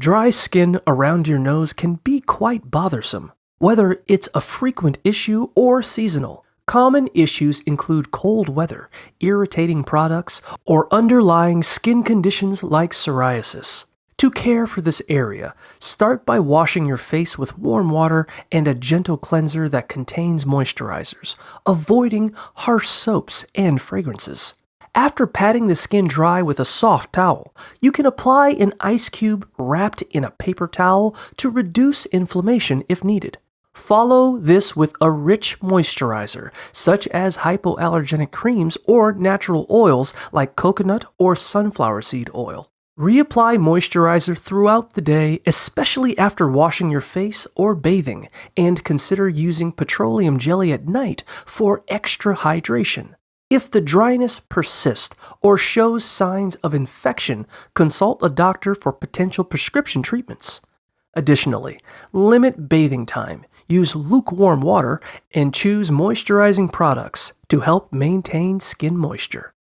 Dry skin around your nose can be quite bothersome, whether it's a frequent issue or seasonal. Common issues include cold weather, irritating products, or underlying skin conditions like psoriasis. To care for this area, start by washing your face with warm water and a gentle cleanser that contains moisturizers, avoiding harsh soaps and fragrances. After patting the skin dry with a soft towel, you can apply an ice cube wrapped in a paper towel to reduce inflammation if needed. Follow this with a rich moisturizer, such as hypoallergenic creams or natural oils like coconut or sunflower seed oil. Reapply moisturizer throughout the day, especially after washing your face or bathing, and consider using petroleum jelly at night for extra hydration. If the dryness persists or shows signs of infection, consult a doctor for potential prescription treatments. Additionally, limit bathing time, use lukewarm water, and choose moisturizing products to help maintain skin moisture.